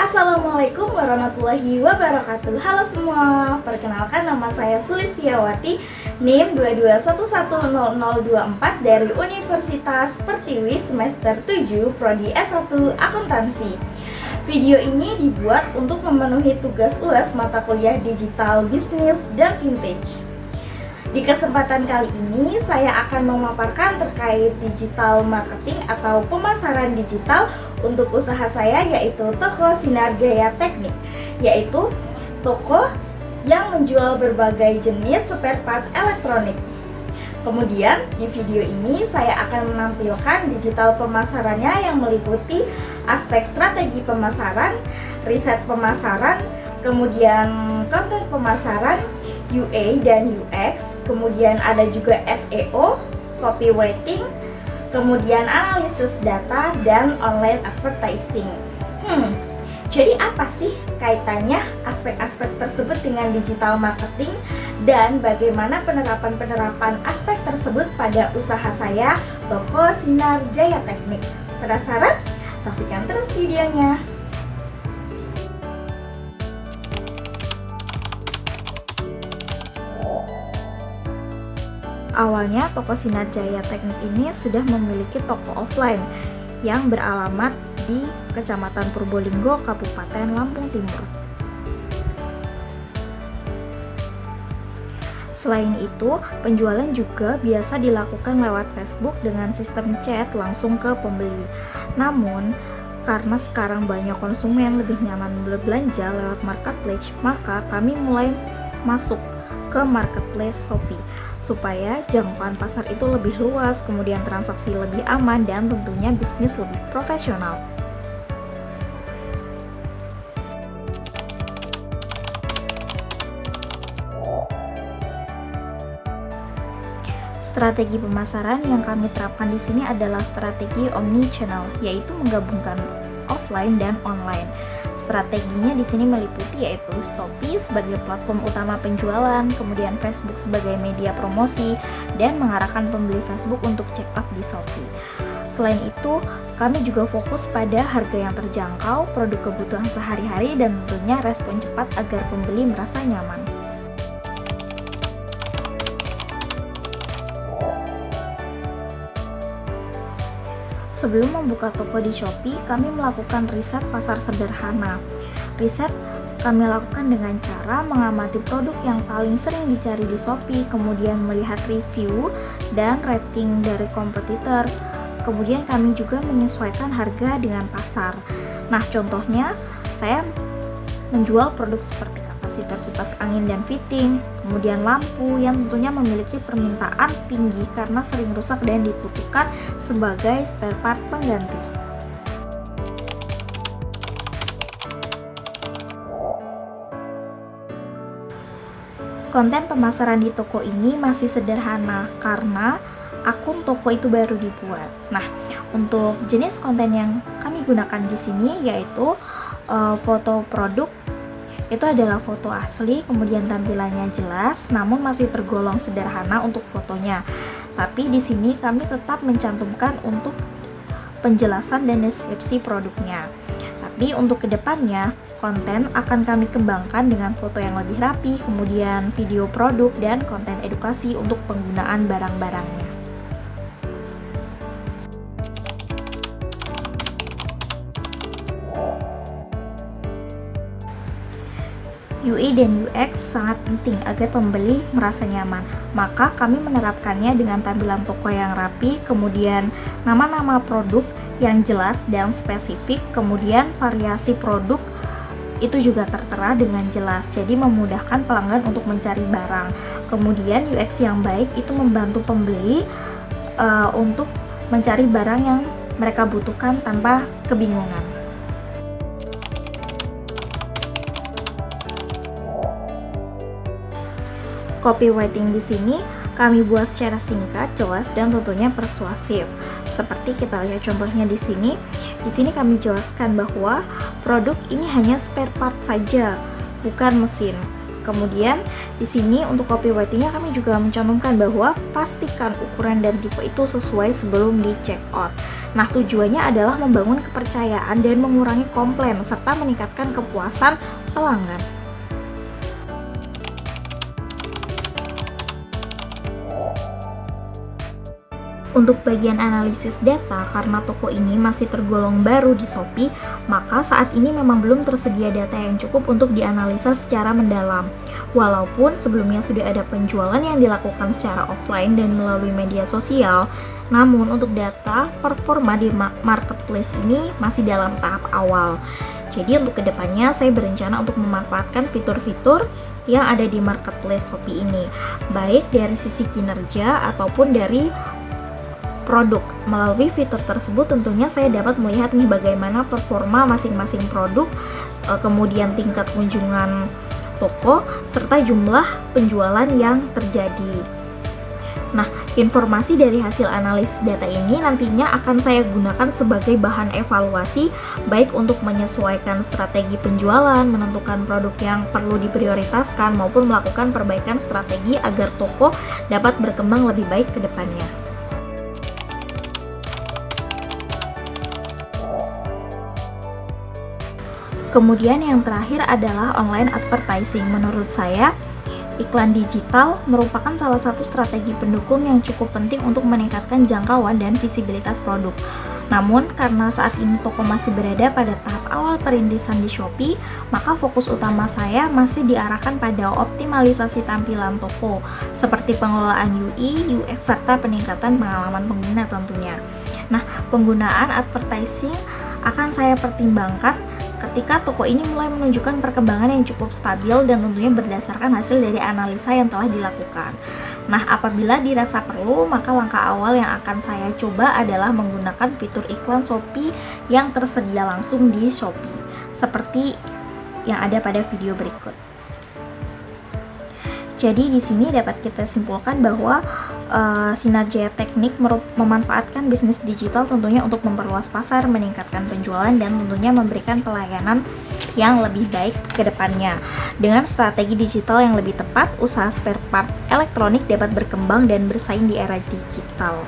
Assalamualaikum warahmatullahi wabarakatuh. Halo semua, perkenalkan nama saya Sulistiawati, NIM 22110024 dari Universitas Pertiwi semester 7 Prodi S1 Akuntansi. Video ini dibuat untuk memenuhi tugas UAS mata kuliah Digital Bisnis dan Vintage. Di kesempatan kali ini saya akan memaparkan terkait digital marketing atau pemasaran digital untuk usaha saya, yaitu toko Sinar Jaya Teknik, yaitu toko yang menjual berbagai jenis spare part elektronik. Kemudian di video ini saya akan menampilkan digital pemasarannya yang meliputi aspek strategi pemasaran, riset pemasaran, kemudian konten pemasaran, UA dan UX, kemudian ada juga SEO, copywriting, kemudian analisis data, dan online advertising. Jadi apa sih kaitannya aspek-aspek tersebut dengan digital marketing dan bagaimana penerapan aspek tersebut pada usaha saya, toko Sinar Jaya Teknik? Penasaran? Saksikan terus videonya. Awalnya toko Sinar Jaya Teknik ini sudah memiliki toko offline yang beralamat di Kecamatan Purbolinggo, Kabupaten Lampung Timur. Selain itu, penjualan juga biasa dilakukan lewat Facebook dengan sistem chat langsung ke pembeli. Namun, karena sekarang banyak konsumen lebih nyaman berbelanja lewat marketplace, maka kami mulai masuk ke marketplace Shopee supaya jangkauan pasar itu lebih luas, kemudian transaksi lebih aman, dan tentunya bisnis lebih profesional. Strategi pemasaran yang kami terapkan di sini adalah strategi omni-channel, yaitu menggabungkan offline dan online. Strateginya di sini meliputi yaitu Shopee sebagai platform utama penjualan, kemudian Facebook sebagai media promosi, dan mengarahkan pembeli Facebook untuk check out di Shopee. Selain itu, kami juga fokus pada harga yang terjangkau, produk kebutuhan sehari-hari, dan tentunya respon cepat agar pembeli merasa nyaman. Sebelum membuka toko di Shopee, kami melakukan riset pasar sederhana. Riset kami lakukan dengan cara mengamati produk yang paling sering dicari di Shopee, kemudian melihat review dan rating dari kompetitor. Kemudian kami juga menyesuaikan harga dengan pasar. Nah, contohnya saya menjual produk seperti kapasitor kipas angin dan fitting, kemudian lampu yang tentunya memiliki permintaan tinggi karena sering rusak dan dibutuhkan sebagai spare part pengganti. Konten pemasaran di toko ini masih sederhana karena akun toko itu baru dibuat. Nah, untuk jenis konten yang kami gunakan di sini yaitu foto produk. Itu adalah foto asli, kemudian tampilannya jelas, namun masih tergolong sederhana untuk fotonya. Tapi di sini kami tetap mencantumkan untuk penjelasan dan deskripsi produknya. Tapi untuk kedepannya, konten akan kami kembangkan dengan foto yang lebih rapi, kemudian video produk, dan konten edukasi untuk penggunaan barang-barangnya. UI dan UX sangat penting agar pembeli merasa nyaman. Maka kami menerapkannya dengan tampilan toko yang rapi, kemudian nama-nama produk yang jelas dan spesifik, kemudian variasi produk itu juga tertera dengan jelas, jadi memudahkan pelanggan untuk mencari barang. Kemudian UX yang baik itu membantu pembeli untuk mencari barang yang mereka butuhkan tanpa kebingungan. Copywriting di sini kami buat secara singkat, jelas, dan tentunya persuasif. Seperti kita lihat contohnya di sini. Di sini kami jelaskan bahwa produk ini hanya spare part saja, bukan mesin. Kemudian di sini untuk copywritingnya kami juga mencantumkan bahwa pastikan ukuran dan tipe itu sesuai sebelum di check out. Nah, tujuannya adalah membangun kepercayaan dan mengurangi komplain serta meningkatkan kepuasan pelanggan. Untuk bagian analisis data, karena toko ini masih tergolong baru di Shopee, maka saat ini memang belum tersedia data yang cukup untuk dianalisa secara mendalam. Walaupun sebelumnya sudah ada penjualan yang dilakukan secara offline dan melalui media sosial, namun untuk data performa di marketplace ini masih dalam tahap awal. Jadi untuk kedepannya saya berencana untuk memanfaatkan fitur-fitur yang ada di marketplace Shopee ini, baik dari sisi kinerja ataupun dari produk. Melalui fitur tersebut tentunya saya dapat melihat nih bagaimana performa masing-masing produk, kemudian tingkat kunjungan toko, serta jumlah penjualan yang terjadi. Nah, informasi dari hasil analisis data ini nantinya akan saya gunakan sebagai bahan evaluasi, baik untuk menyesuaikan strategi penjualan, menentukan produk yang perlu diprioritaskan, maupun melakukan perbaikan strategi agar toko dapat berkembang lebih baik ke depannya. Kemudian yang terakhir adalah online advertising. Menurut saya, iklan digital merupakan salah satu strategi pendukung yang cukup penting untuk meningkatkan jangkauan dan visibilitas produk. Namun, karena saat ini toko masih berada pada tahap awal perintisan di Shopee, maka fokus utama saya masih diarahkan pada optimalisasi tampilan toko, seperti pengelolaan UI, UX, serta peningkatan pengalaman pengguna tentunya. Nah, penggunaan advertising akan saya pertimbangkan ketika toko ini mulai menunjukkan perkembangan yang cukup stabil dan tentunya berdasarkan hasil dari analisa yang telah dilakukan. Nah, apabila dirasa perlu, maka langkah awal yang akan saya coba adalah menggunakan fitur iklan Shopee yang tersedia langsung di Shopee, seperti yang ada pada video berikut. Jadi di sini dapat kita simpulkan bahwa Sinergia Teknik memanfaatkan bisnis digital tentunya untuk memperluas pasar, meningkatkan penjualan, dan tentunya memberikan pelayanan yang lebih baik ke depannya. Dengan strategi digital yang lebih tepat, usaha spare part elektronik dapat berkembang dan bersaing di era digital.